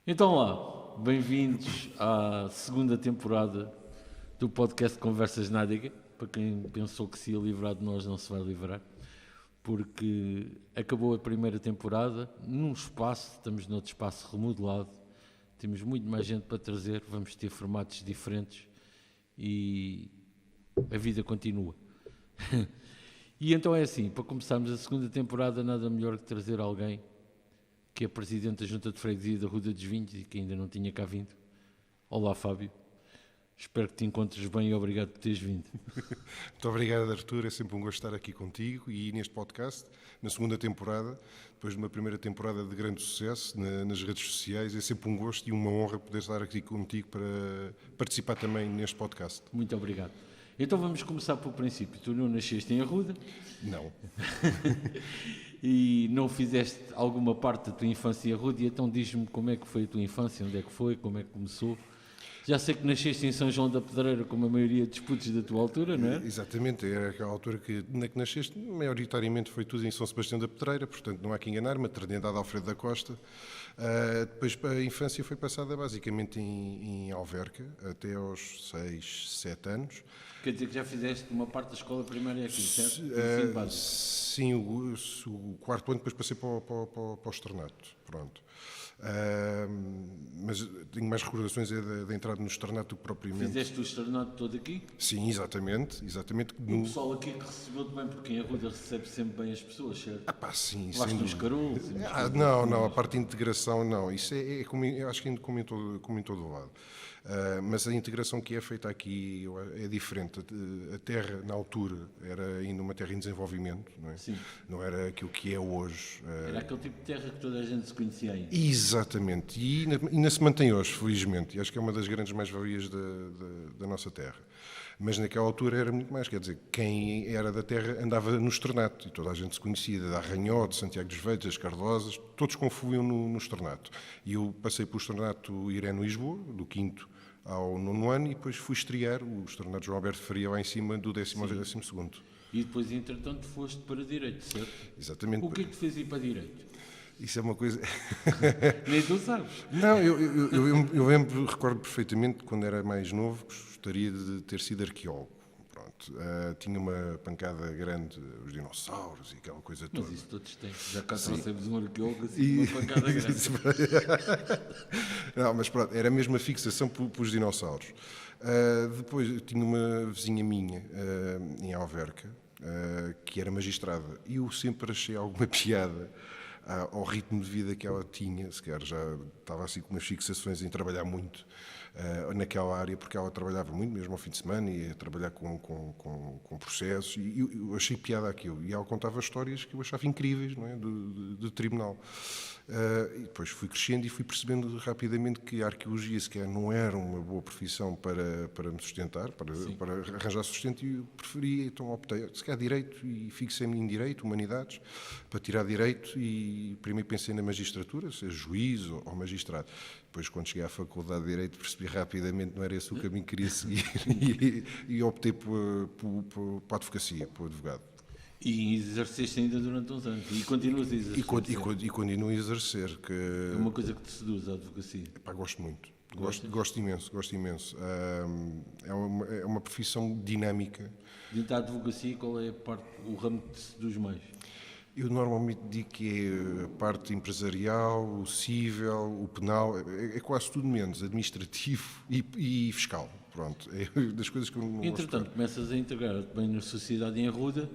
Então lá, bem-vindos à segunda temporada do podcast Conversas Nádiga. Para quem pensou que se ia livrar de nós, não se vai livrar, porque acabou a primeira temporada num espaço, estamos noutro espaço remodelado, temos muito mais gente para trazer, vamos ter formatos diferentes e a vida continua. E então é assim, para começarmos a segunda temporada, nada melhor que trazer alguém que é presidente da Junta de Freguesia da Ruda dos Vinhos e que ainda não tinha cá vindo. Olá, Fábio. Espero que te encontres bem e obrigado por teres vindo. Muito obrigado, Artur. É sempre um gosto estar aqui contigo e neste podcast, na segunda temporada, depois de uma primeira temporada de grande sucesso nas redes sociais. É sempre um gosto e uma honra poder estar aqui contigo para participar também neste podcast. Muito obrigado. Então vamos começar pelo princípio. Tu não nasceste em Arruda? Não. E não fizeste alguma parte da tua infância em Arruda, e então diz-me como é que foi a tua infância, onde é que foi, como é que começou. Já sei que nasceste em São João da Pedreira, como a maioria dos putos da tua altura, não é? Exatamente, era aquela altura que, na que nasceste, maioritariamente foi tudo em São Sebastião da Pedreira, portanto não há que enganar, maternidade Alfredo da Costa. Depois a infância foi passada basicamente em Alverca, até aos 6, 7 anos. Quer dizer que já fizeste uma parte da escola primária aqui, certo? Ensino básico. Sim, o quarto ano depois passei para o externato, pronto. Mas tenho mais recordações da entrada no externato do que propriamente. Fizeste o externato todo aqui? Sim, exatamente. O pessoal aqui que recebeu-te bem, porque em Arruda recebe sempre bem as pessoas, certo? Sim, Lá nos carolos. não, a parte de integração não. Isso como, eu acho que ainda como em todo o lado. Mas a integração que é feita aqui é diferente. A terra, na altura, era ainda uma terra em desenvolvimento, não é? Sim. Não era aquilo que é hoje. Era aquele tipo de terra que toda a gente se conhecia aí. Exatamente. E ainda se mantém hoje, felizmente. E acho que é uma das grandes mais-valias da nossa terra. Mas naquela altura era muito mais, quer dizer, quem era da terra andava no externato e toda a gente se conhecia, da Arranhó, de Santiago dos Velhos, das Cardosas, todos confluíam no externato. E eu passei pelo externato Irene Lisboa, do 5º ao 9º ano, e depois fui estrear o externato João Alberto Faria lá em cima do 10º ao 12º. E depois, entretanto, foste para Direito, certo? Exatamente. O que é que te fez ir para Direito? Isso é uma coisa... Nem tu sabes. Não, eu lembro, recordo perfeitamente, quando era mais novo, gostaria de ter sido arqueólogo. Pronto, tinha uma pancada grande, os dinossauros e aquela coisa toda. Mas isso todos têm. Já cá trouxemos um arqueólogo assim, uma pancada grande. Não, mas pronto, era mesmo a fixação pelos dinossauros. Depois, eu tinha uma vizinha minha, em Alverca, que era magistrada, e eu sempre achei alguma piada ao ritmo de vida que ela tinha, se calhar já estava assim com umas fixações em trabalhar muito naquela área, porque ela trabalhava muito, mesmo ao fim de semana, ia trabalhar com processos, e eu achei piada aquilo. E ela contava histórias que eu achava incríveis, não é? do tribunal. E depois fui crescendo e fui percebendo rapidamente que a arqueologia, se calhar, não era uma boa profissão para me sustentar, para arranjar sustento, e eu preferia, então optei, se calhar, direito, e fixei-me em direito, humanidades, para tirar direito, e primeiro pensei na magistratura, seja juiz ou magistrado. Depois, quando cheguei à Faculdade de Direito, percebi rapidamente que não era esse o caminho que queria seguir e optei para a advocacia, para o advogado. E exerceste ainda durante uns anos. E continuas a exercer. E continuo a exercer. É uma coisa que te seduz, a advocacia. Gosto muito. Gosto imenso. É uma profissão dinâmica. Dentro da advocacia, qual é o ramo que te seduz mais? Eu normalmente digo que é a parte empresarial, o cível, o penal, é quase tudo menos administrativo e fiscal. Pronto, é das coisas que eu não Entretanto, gosto. começas a integrar-te bem na sociedade em Arruda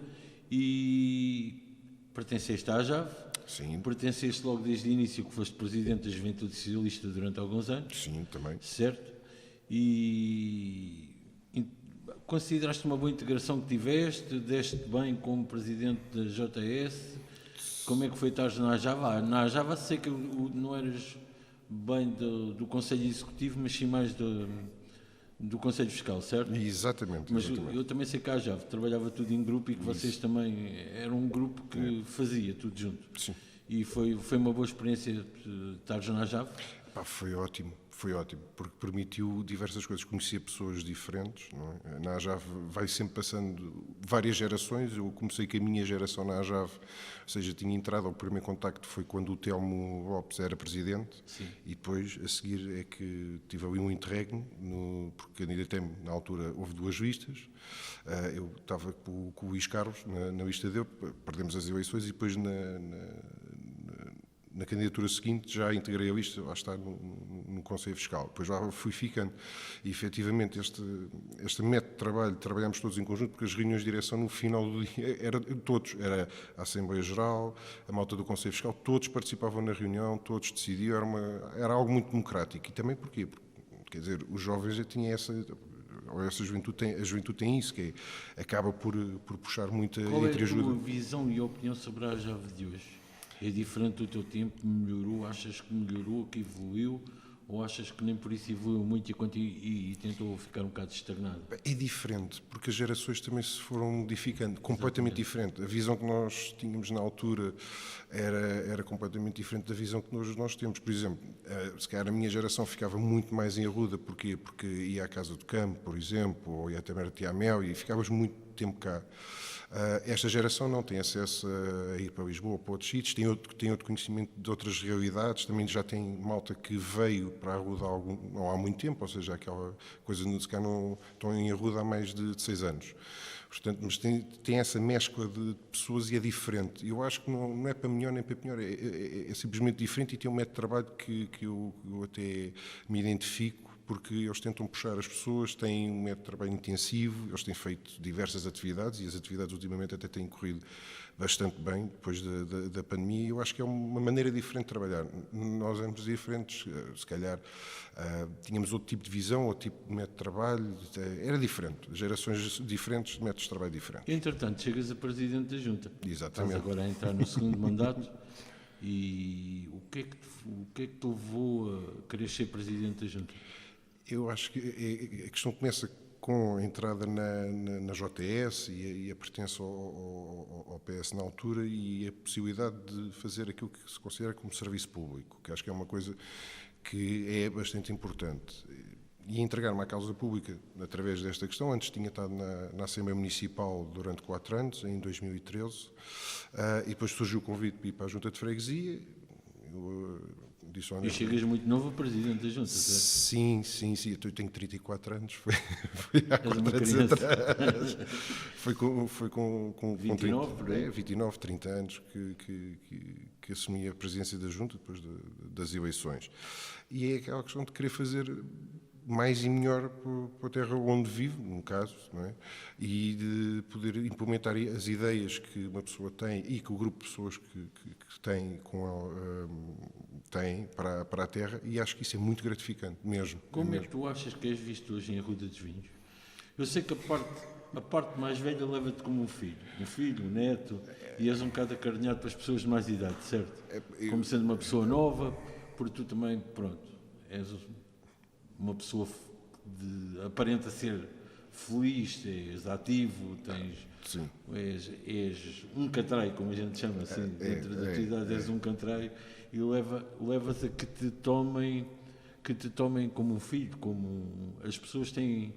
e pertenceste à AJAV. Sim. Pertenceste logo desde o início, que foste presidente da Juventude Socialista durante alguns anos. Sim, também. Certo? E consideraste uma boa integração que tiveste? Deste bem como presidente da JS? Como é que foi estar na AJAV? Na AJAV sei que não eras bem do Conselho Executivo, mas sim mais do Conselho Fiscal, certo? Exatamente. Mas eu também sei que a AJAV trabalhava tudo em grupo e que vocês também eram um grupo que fazia tudo junto. Sim. E foi uma boa experiência estar na AJAV? Foi ótimo. foi ótimo, porque permitiu diversas coisas. Conhecia pessoas diferentes, não é? Na AJAV vai sempre passando várias gerações. Eu comecei com a minha geração na AJAV, ou seja, tinha entrado, o primeiro contacto foi quando o Telmo Lopes era presidente. Sim. E depois, a seguir, é que tive ali um interregno, porque candidatei-me, na altura, houve 2 listas. Eu estava com o Luís Carlos na lista dele, perdemos as eleições e depois na candidatura seguinte já integrei a lista, lá está, no Conselho Fiscal. Depois lá fui ficando. E, efetivamente, este método de trabalho, trabalhámos todos em conjunto, porque as reuniões de direção, no final do dia, era a Assembleia Geral, a malta do Conselho Fiscal, todos participavam na reunião, todos decidiam, era algo muito democrático. E também porquê? Porque, quer dizer, os jovens já tinham a juventude tem isso, que acaba por puxar muita entreajuda. Qual é a tua visão e opinião sobre a AJAV de hoje? É diferente do teu tempo? Melhorou? Achas que melhorou, que evoluiu? Ou achas que nem por isso evoluiu muito e tentou ficar um bocado estagnado? É diferente, porque as gerações também se foram modificando, completamente diferente. A visão que nós tínhamos na altura era completamente diferente da visão que nós temos. Por exemplo, se calhar a minha geração ficava muito mais em Arruda, porquê? Porque ia à Casa do Campo, por exemplo, ou ia até Martiamel e ficavas muito tempo cá. Esta geração não tem acesso a ir para Lisboa ou para outros sítios, tem outro conhecimento de outras realidades, também já tem malta que veio para a Arruda não há muito tempo, ou seja, aquela coisa de se calhar não estão em Arruda há mais de 6 anos. Portanto, mas tem essa mescla de pessoas e é diferente. Eu acho que não é para melhor nem para pior, é simplesmente diferente e tem um método de trabalho que eu até me identifico, porque eles tentam puxar as pessoas, têm um método de trabalho intensivo, eles têm feito diversas atividades e as atividades ultimamente até têm corrido bastante bem depois da pandemia. Eu acho que é uma maneira diferente de trabalhar. Nós éramos diferentes, se calhar tínhamos outro tipo de visão, outro tipo de método de trabalho, era diferente, gerações diferentes, métodos de trabalho diferentes. Entretanto, chegas a Presidente da Junta. Exatamente. Estás agora a entrar no segundo mandato e o que é que te levou a querer ser Presidente da Junta? Eu acho que a questão começa com a entrada na JS e a pertença ao PS na altura e a possibilidade de fazer aquilo que se considera como serviço público, que acho que é uma coisa que é bastante importante. E entregar-me à causa pública através desta questão. Antes tinha estado na Assembleia Municipal durante 4 anos, em 2013, e depois surgiu o convite para ir para a Junta de Freguesia. E chegas muito novo a Presidente da Junta, certo? Sim. Eu tenho 34 anos, foi há 4 anos atrás. Foi com 29, 30 anos que assumi a presidência da Junta depois das eleições. E é aquela questão de querer fazer mais e melhor para a terra onde vivo, num caso, não é? E de poder implementar as ideias que uma pessoa tem e que o grupo de pessoas que tem com ela tem para a terra, e acho que isso é muito gratificante mesmo. Como é que tu achas que és visto hoje em Arruda dos Vinhos? Eu sei que a parte mais velha leva-te como um filho, um neto, e és um bocado acarinhado para as pessoas de mais idade, certo? Como sendo uma pessoa nova, porque tu também, pronto, és uma pessoa aparenta ser feliz, és ativo, és um catraio, como a gente chama assim, dentro da tua idade és um catraio, e leva-te a que te tomem como um filho, as pessoas têm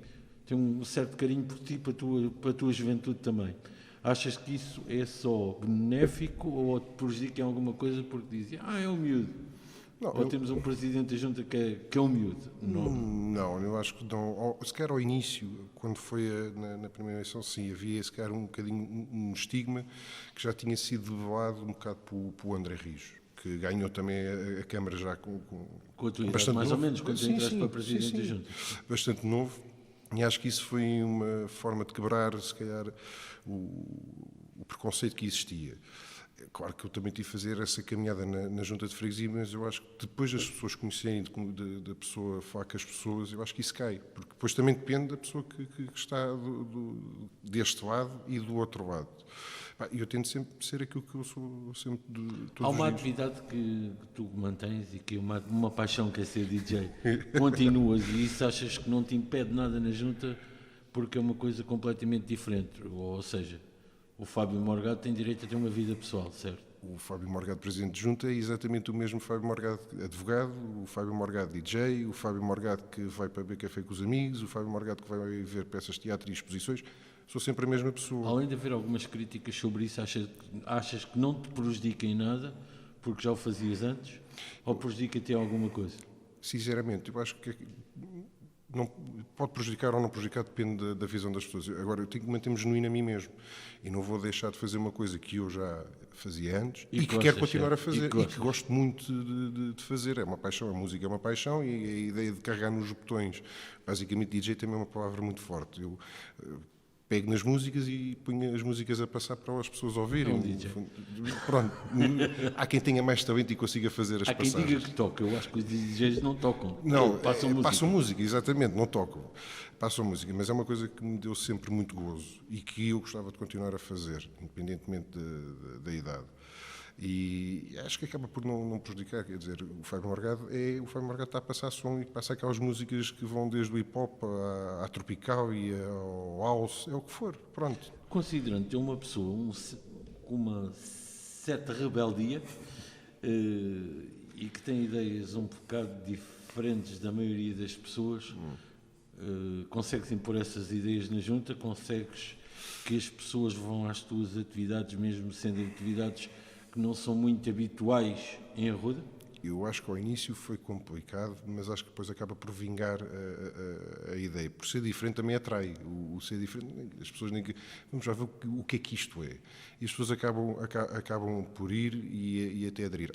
um certo carinho por ti, para a tua juventude também. Achas que isso é só benéfico ou te prejudica em alguma coisa porque dizem, é um miúdo? Ou temos um Presidente da Junta que é um miúdo? Não, eu acho que não. Se calhar ao início, quando foi na primeira eleição, sim, havia se calhar um bocadinho um estigma que já tinha sido levado um bocado para o André Rijo, que ganhou também a Câmara já com a tua idade, mais ou menos, quando entraste para Presidente da Junta. Bastante novo, e acho que isso foi uma forma de quebrar, se calhar, o preconceito que existia. Claro que eu também tive de fazer essa caminhada na Junta de Freguesia, mas eu acho que depois das pessoas conhecerem, da pessoa falar com as pessoas, eu acho que isso cai. Porque depois também depende da pessoa que está deste lado e do outro lado. Eu tento sempre ser aquilo que eu sou sempre de todos os dias. Há uma atividade que tu mantens e que é uma paixão, que é ser DJ. Continuas e isso achas que não te impede nada na Junta porque é uma coisa completamente diferente. Ou seja, o Fábio Morgado tem direito a ter uma vida pessoal, certo? O Fábio Morgado, presidente de junta, é exatamente o mesmo Fábio Morgado, advogado, o Fábio Morgado, DJ, o Fábio Morgado que vai para beber café com os amigos, o Fábio Morgado que vai ver peças de teatro e exposições. Sou sempre a mesma pessoa. Além de haver algumas críticas sobre isso, achas que não te prejudica em nada, porque já o fazias antes, ou prejudica-te em alguma coisa? Sinceramente, eu acho que não, pode prejudicar ou não prejudicar, depende da visão das pessoas. Agora, eu tenho que manter-me genuíno a mim mesmo e não vou deixar de fazer uma coisa que eu já fazia antes e que quero continuar a fazer e que gosto muito de fazer. É uma paixão, a música é uma paixão e a ideia de carregar nos botões, basicamente DJ também é uma palavra muito forte. Eu pego nas músicas e ponho as músicas a passar para as pessoas ouvirem. É um DJ. Pronto, há quem tenha mais talento e consiga fazer as passagens. Há quem diga que toca, eu acho que os DJs não tocam. Não, passam música, exatamente, não tocam. Passam música, mas é uma coisa que me deu sempre muito gozo e que eu gostava de continuar a fazer, independentemente da idade. E acho que acaba por não prejudicar, quer dizer, o Fábio Morgado está a passar som e passa aquelas músicas que vão desde o hip-hop à tropical e ao house, é o que for, pronto. Considerando ter uma pessoa com uma certa rebeldia e que tem ideias um bocado diferentes da maioria das pessoas, consegues impor essas ideias na junta, consegues que as pessoas vão às tuas atividades, mesmo sendo atividades que não são muito habituais em Arruda? Eu acho que ao início foi complicado, mas acho que depois acaba por vingar a ideia. Por ser diferente também atrai. O ser diferente, as pessoas nem que... Vamos já ver o que é que isto é. E as pessoas acabam por ir e até aderir.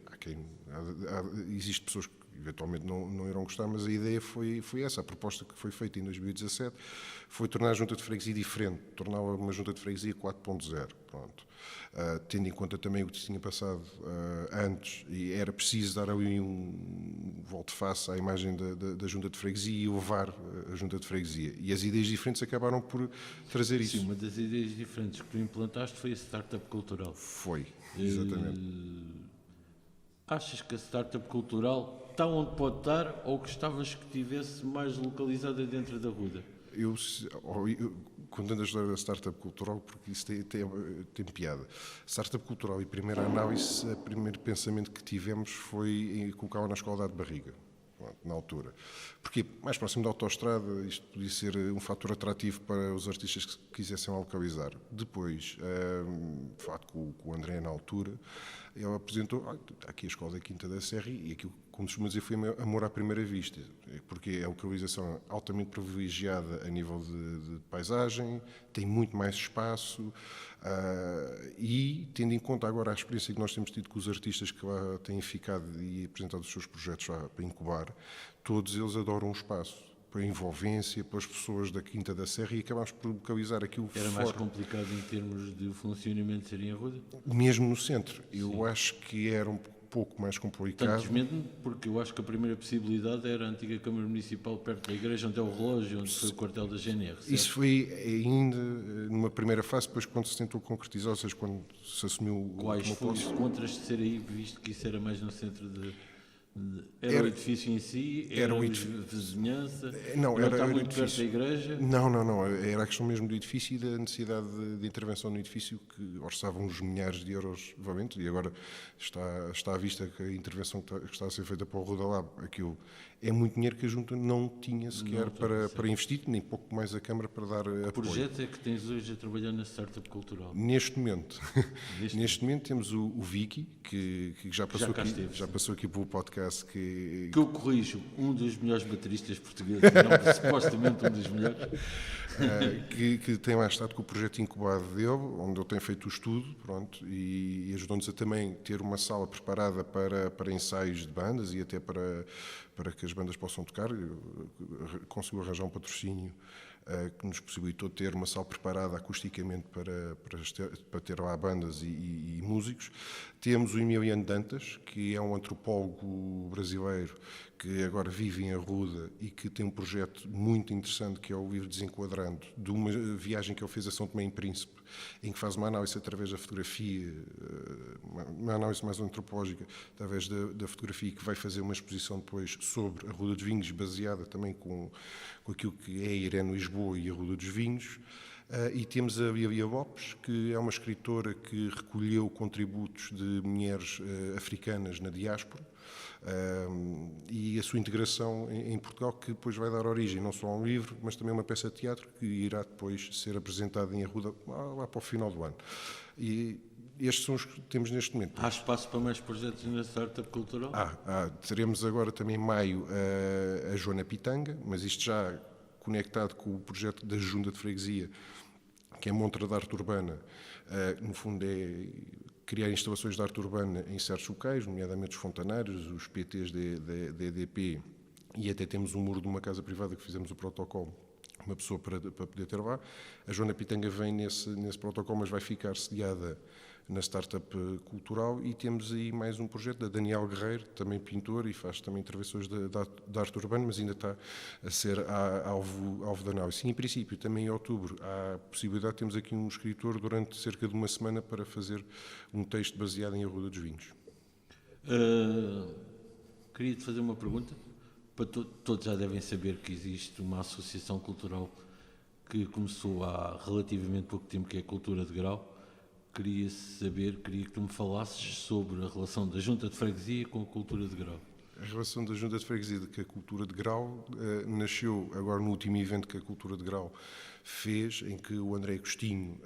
Existem pessoas que eventualmente não irão gostar, mas a ideia foi essa. A proposta que foi feita em 2017 foi tornar a junta de freguesia diferente, torná-la uma junta de freguesia 4.0. Pronto. Tendo em conta também o que se tinha passado antes, e era preciso dar ali um volte-face à imagem da junta de freguesia e levar a junta de freguesia. E as ideias diferentes acabaram por trazer isso. Sim, uma das ideias diferentes que tu implantaste foi a startup cultural. Foi, exatamente. Achas que a startup cultural está onde pode estar ou gostavas que estivesse mais localizada dentro da Ruda? Eu contando a história da startup cultural, porque isso tem piada. Startup cultural e primeira análise, o primeiro pensamento que tivemos foi colocá-la na escola de Barriga, na altura. Porque mais próximo da autoestrada, isto podia ser um fator atrativo para os artistas que quisessem lá localizar. Depois, de facto, com o André na altura, ele apresentou, está aqui a escola da Quinta da Serra e aquilo, como costuma dizer, foi amor à primeira vista, porque a localização é altamente privilegiada a nível de paisagem, tem muito mais espaço e, tendo em conta agora a experiência que nós temos tido com os artistas que lá têm ficado e apresentado os seus projetos lá para incubar, todos eles adoram o espaço. Pela envolvência, pelas pessoas da Quinta da Serra e acabámos por localizar aquilo Era mais complicado em termos de funcionamento ser em Arruda? Mesmo no centro. Eu acho que era um pouco mais complicado. Tanto mesmo porque eu acho que a primeira possibilidade era a antiga Câmara Municipal perto da igreja, onde é o relógio, onde foi o quartel da GNR. Certo? Isso foi ainda numa primeira fase, depois quando se tentou concretizar, ou seja, quando se assumiu... Quais foram os contras de ser aí, visto que isso era mais no centro de... Era o edifício em si? Era a vizinhança? Não, está muito perto da igreja? Não. Era a questão mesmo do edifício e da necessidade de intervenção no edifício, que orçava uns milhares de euros, obviamente, e agora está à vista que a intervenção que está a ser feita para o Rodalab, aquilo é muito dinheiro que a Junta não tinha sequer para investir, nem pouco mais a Câmara para dar apoio. Que projeto é que tens hoje a trabalhar na startup cultural? Neste momento temos o Vicky, que já passou aqui pelo podcast. Que eu corrijo, um dos melhores bateristas portugueses, não, supostamente um dos melhores. Que tem lá estado com o projeto incubado dele, onde ele tem feito o estudo, pronto, e ajudou-nos a também ter uma sala preparada para ensaios de bandas e até para que as bandas possam tocar. Conseguiu arranjar um patrocínio que nos possibilitou ter uma sala preparada acusticamente para ter lá bandas e músicos. Temos o Emiliano Dantas, que é um antropólogo brasileiro que agora vive em Arruda e que tem um projeto muito interessante que é o livro Desenquadrando, de uma viagem que ele fez a São Tomé e Príncipe, em que faz uma análise através da fotografia, uma análise mais antropológica, através da fotografia, que vai fazer uma exposição depois sobre a Arruda dos Vinhos, baseada também com aquilo que é a Irene Lisboa e a Arruda dos Vinhos. E temos a Bia Lopes, que é uma escritora que recolheu contributos de mulheres africanas na diáspora, e a sua integração em Portugal, que depois vai dar origem não só a um livro, mas também a uma peça de teatro que irá depois ser apresentada em Arruda lá para o final do ano. E estes são os que temos neste momento. Há espaço para mais projetos na Startup Cultural? Teremos agora também em maio a Joana Pitanga, mas isto já conectado com o projeto da Junta de Freguesia, que é a montra de arte urbana. No fundo é criar instalações de arte urbana em certos locais, nomeadamente os fontanários, os PTs da EDP, e até temos um muro de uma casa privada que fizemos o protocolo, uma pessoa para poder ter lá. A Joana Pitanga vem nesse protocolo, mas vai ficar sediada na Startup Cultural, e temos aí mais um projeto da Daniel Guerreiro, também pintor e faz também intervenções de arte urbana, mas ainda está a ser alvo de análise. Sim, em princípio, também em outubro há possibilidade, temos aqui um escritor durante cerca de uma semana para fazer um texto baseado em Arruda dos Vinhos. Queria-te fazer uma pergunta. Todos já devem saber que existe uma associação cultural que começou há relativamente pouco tempo, que é a Cultura de Grau. Queria que tu me falasses sobre a relação da Junta de Freguesia com a Cultura de Grau. A relação da Junta de Freguesia com a Cultura de Grau nasceu agora no último evento que a Cultura de Grau fez, em que o André Agostinho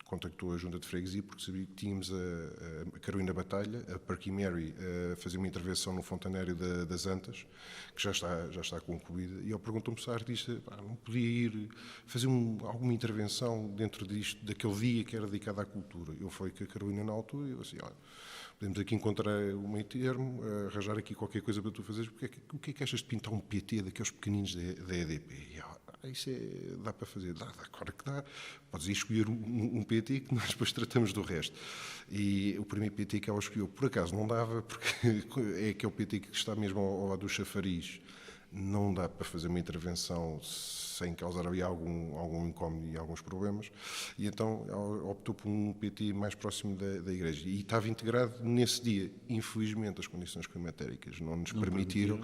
contactou a Junta de Freguesia, porque sabia que tínhamos a Carolina Batalha, a Perky Mary, a fazer uma intervenção no Fontanério das Antas, que já está concluída, e ele perguntou-me se a artista não podia ir fazer alguma intervenção dentro daquele dia que era dedicado à cultura. Eu falei com a Carolina na altura, e eu assim, podemos aqui encontrar um meio termo, arranjar aqui qualquer coisa para tu fazeres, o que é que achas de pintar um PT daqueles pequeninos da EDP? E ela, isso dá para fazer? Dá, claro que dá. Podes ir escolher um PT que nós depois tratamos do resto. E o primeiro PT que ela escolheu, por acaso, não dava, porque é aquele PT que está mesmo ao lado do chafariz. Não dá para fazer uma intervenção sem causar ali algum incómodo e alguns problemas, e então ela optou por um PT mais próximo da igreja, e estava integrado nesse dia. Infelizmente as condições climatéricas não nos permitiram,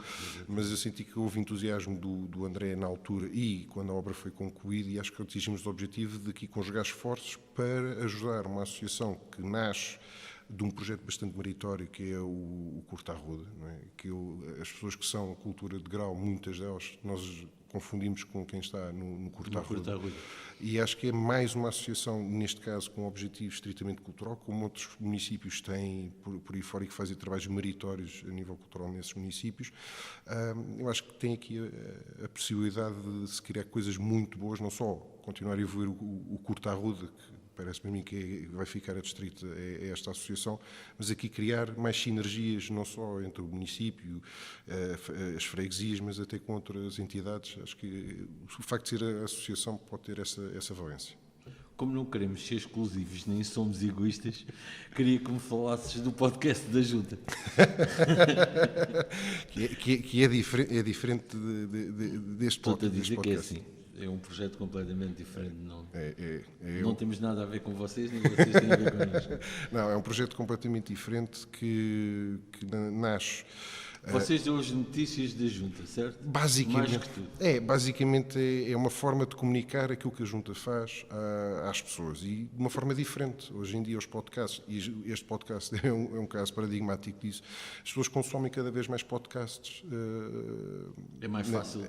mas eu senti que houve entusiasmo do André na altura, e quando a obra foi concluída, e acho que atingimos o objetivo de aqui conjugar esforços para ajudar uma associação que nasce de um projeto bastante meritório, que é o Curta Arruda, não é? Que as pessoas que são Cultura de Grau, muitas delas, nós confundimos com quem está no Curta Arruda. E acho que é mais uma associação, neste caso, com um objetivo estritamente cultural, como outros municípios têm por aí fora, e que fazem trabalhos meritórios a nível cultural nesses municípios. Eu acho que tem aqui a possibilidade de se criar coisas muito boas, não só continuar a evoluir o Curta Arruda, que parece-me a mim que vai ficar adstrito a esta associação, mas aqui criar mais sinergias, não só entre o município, as freguesias, mas até com outras entidades. Acho que o facto de ser a associação pode ter essa valência. Como não queremos ser exclusivos, nem somos egoístas, queria que me falasses do podcast da Junta. que é diferente deste podcast. Estou-te a dizer que é assim. É um projeto completamente diferente. Não temos nada a ver com vocês, nem vocês têm a ver connosco. Não, é um projeto completamente diferente que nasce. Vocês dão as notícias da Junta, certo? Basicamente, mais que tudo. Basicamente é uma forma de comunicar aquilo que a Junta faz às pessoas, e de uma forma diferente. Hoje em dia os podcasts, e este podcast é um caso paradigmático disso, as pessoas consomem cada vez mais podcasts. É mais fácil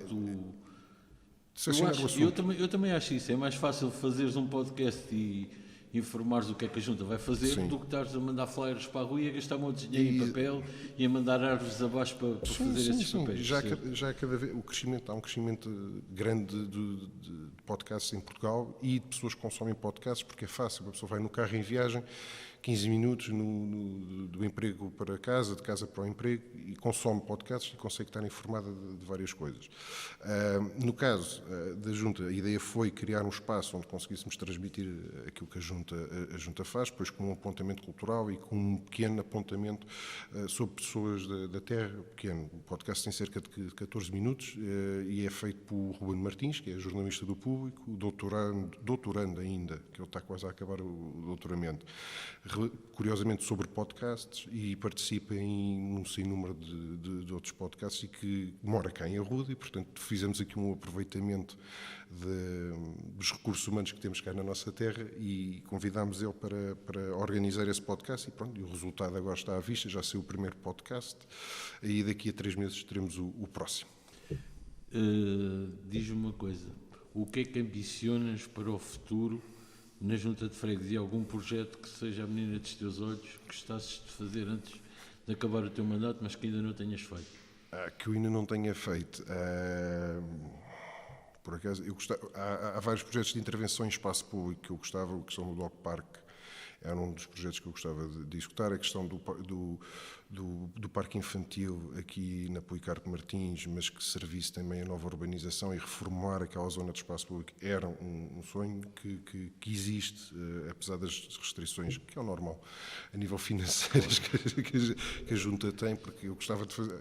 Eu também acho isso. É mais fácil fazeres um podcast e informares o que é que a Junta vai fazer, sim, do que estares a mandar flyers para a rua e a gastar um monte de dinheiro em papel e a mandar árvores abaixo para fazer esses papéis. Já cada vez há um crescimento grande de podcasts em Portugal, e de pessoas que consomem podcasts, porque é fácil. A pessoa vai no carro em viagem, 15 minutos do emprego para casa, de casa para o emprego, e consome podcasts e consegue estar informada de várias coisas. No caso da Junta, a ideia foi criar um espaço onde conseguíssemos transmitir aquilo que a Junta faz, depois com um apontamento cultural e com um pequeno apontamento sobre pessoas da terra, pequeno. O podcast tem cerca de 14 minutos e é feito por Ruben Martins, que é jornalista do Público, doutorando ainda, que ele está quase a acabar o doutoramento, curiosamente sobre podcasts, e participa em um sem número de outros podcasts, e que mora cá em Arruda, e portanto fizemos aqui um aproveitamento dos recursos humanos que temos cá na nossa terra e convidámos ele para organizar esse podcast, e pronto, e o resultado agora está à vista. Já saiu o primeiro podcast e daqui a 3 meses teremos o próximo. Diz-me uma coisa, o que é que ambicionas para o futuro na Junta de Freguesia? Algum projeto que seja a menina dos teus olhos, que gostasses de fazer antes de acabar o teu mandato, mas que ainda não tenhas feito? Que eu ainda não tenha feito. Por acaso, há vários projetos de intervenção em espaço público que eu gostava. A questão do Dog Park era um dos projetos que eu gostava de executar. A questão do parque infantil aqui na Policarpo Martins, mas que servisse também a nova urbanização, e reformar aquela zona de espaço público, era um sonho que existe, apesar das restrições, que é o normal, a nível financeiro, que a Junta tem, porque eu gostava de fazer,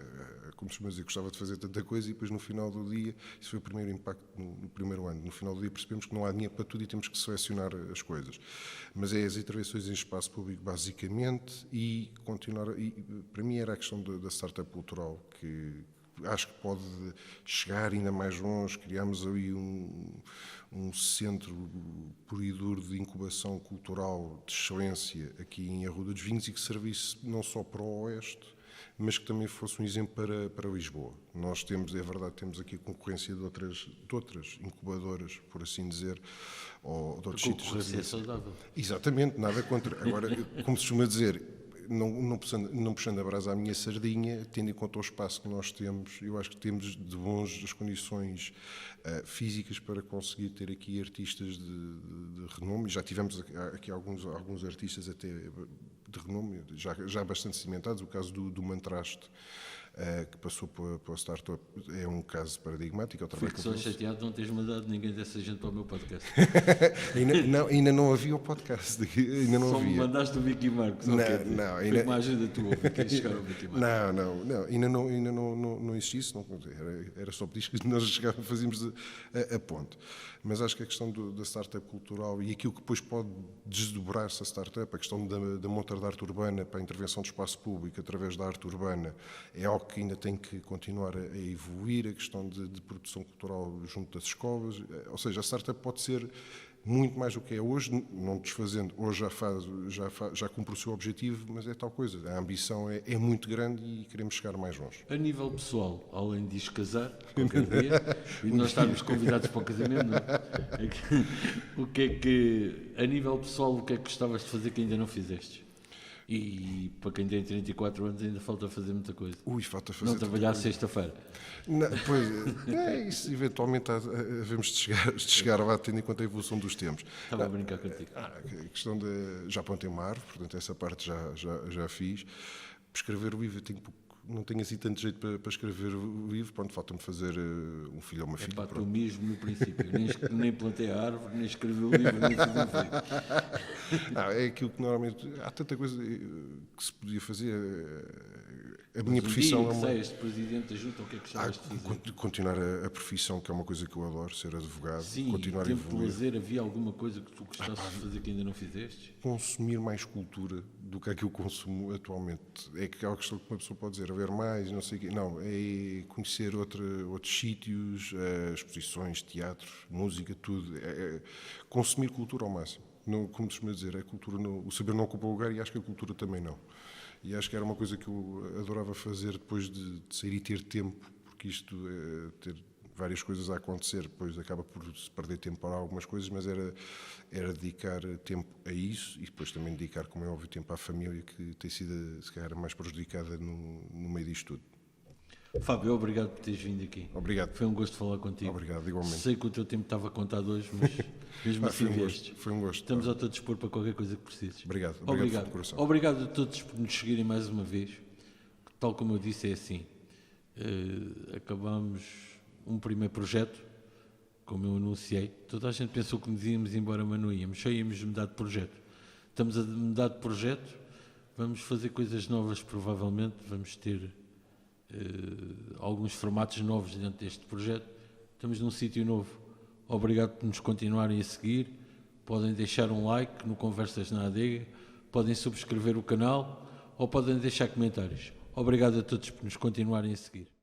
como costuma dizer, gostava de fazer tanta coisa, e depois no final do dia, isso foi o primeiro impacto no primeiro ano, no final do dia percebemos que não há dinheiro para tudo e temos que selecionar as coisas. Mas é as intervenções em espaço público basicamente, e continuar. Para mim era a questão da startup cultural, que acho que pode chegar ainda mais longe. Criámos ali um centro puro e duro de incubação cultural de excelência aqui em Arruda dos Vinhos, e que servisse não só para o Oeste, mas que também fosse um exemplo para Lisboa. Nós temos, é verdade, temos aqui a concorrência de outras incubadoras, por assim dizer, ou de outros sítios. A concorrência é saudável. Exatamente, nada contra. Agora, como se costuma dizer, não puxando a brasa à minha sardinha, tendo em conta o espaço que nós temos, eu acho que temos de bons as condições físicas para conseguir ter aqui artistas de renome. Já tivemos aqui alguns artistas até de renome, já bastante cimentados. O caso do Mantraste, que passou para a Startup, é um caso paradigmático. Fico só chateado de não teres mandado ninguém dessa gente para o meu podcast. ainda não havia o podcast. Ainda não só havia. Me mandaste o Vicky Marcos. Foi uma ajuda tua, queres chegar ao Vicky Marcos. Não, ainda não existia isso. Era só pedir que nós fazíamos a ponte. Mas acho que a questão da startup cultural e aquilo que depois pode desdobrar-se a startup, a questão da monta da arte urbana para a intervenção de espaço público através da arte urbana, é algo que ainda tem que continuar a evoluir. A questão de produção cultural junto das escolas, ou seja, a startup pode ser muito mais do que é hoje, não desfazendo. Hoje já cumpre o seu objetivo, mas é tal coisa. A ambição é muito grande e queremos chegar mais longe. A nível pessoal, além disso casar, qualquer dia, e nós estarmos convidados para o casamento, não? O que é que, a nível pessoal, o que é que gostavas de fazer que ainda não fizeste? E para quem tem 34 anos ainda falta fazer muita coisa. Falta fazer. Não trabalhar sexta-feira. Pois, isso eventualmente havemos de chegar lá, tendo em conta a evolução dos tempos. Estava a brincar contigo. A questão já plantei uma árvore, portanto essa parte já fiz. Escrever o livro, não tenho assim tanto jeito para escrever o livro, pronto, falta-me fazer um filho ou uma filha. Tu mesmo no princípio, nem plantei a árvore, nem escrevi o livro, nem fiz um filho. É aquilo que normalmente, há tanta coisa que se podia fazer. A minha profissão é uma... este presidente da Junta, o que é que gostavas de fazer? Continuar a profissão, que é uma coisa que eu adoro, ser advogado. Sim, continuar a evoluir. Lazer, havia alguma coisa que tu gostasses de fazer que ainda não fizeste? Consumir mais cultura do que eu consumo atualmente. É aquela questão que uma pessoa pode dizer, haver mais, não sei o quê. Não, é conhecer outros sítios, exposições, teatro, música, tudo. Consumir cultura ao máximo. Não, como se me dizer, a cultura o saber não ocupa lugar, e acho que a cultura também não. E acho que era uma coisa que eu adorava fazer depois de sair e ter tempo, porque isto, ter várias coisas a acontecer, depois acaba por se perder tempo para algumas coisas, mas era dedicar tempo a isso, e depois também dedicar, como é óbvio, tempo à família, que tem sido, se calhar, mais prejudicada no meio disto tudo. Fábio, obrigado por teres vindo aqui. Obrigado. Foi um gosto falar contigo. Obrigado, igualmente. Sei que o teu tempo estava contado hoje, mas mesmo assim vieste. Foi um gosto. Estamos ao teu dispor para qualquer coisa que precises. Obrigado. Obrigado a todos por nos seguirem mais uma vez. Tal como eu disse, é assim. Acabamos um primeiro projeto, como eu anunciei. Toda a gente pensou que nos íamos embora, mas não íamos. Só íamos mudar de projeto. Estamos a mudar de projeto. Vamos fazer coisas novas, provavelmente. Vamos ter alguns formatos novos dentro deste projeto. Estamos num sítio novo. Obrigado por nos continuarem a seguir. Podem deixar um like no Conversas na Adega, podem subscrever o canal ou podem deixar comentários. Obrigado a todos por nos continuarem a seguir.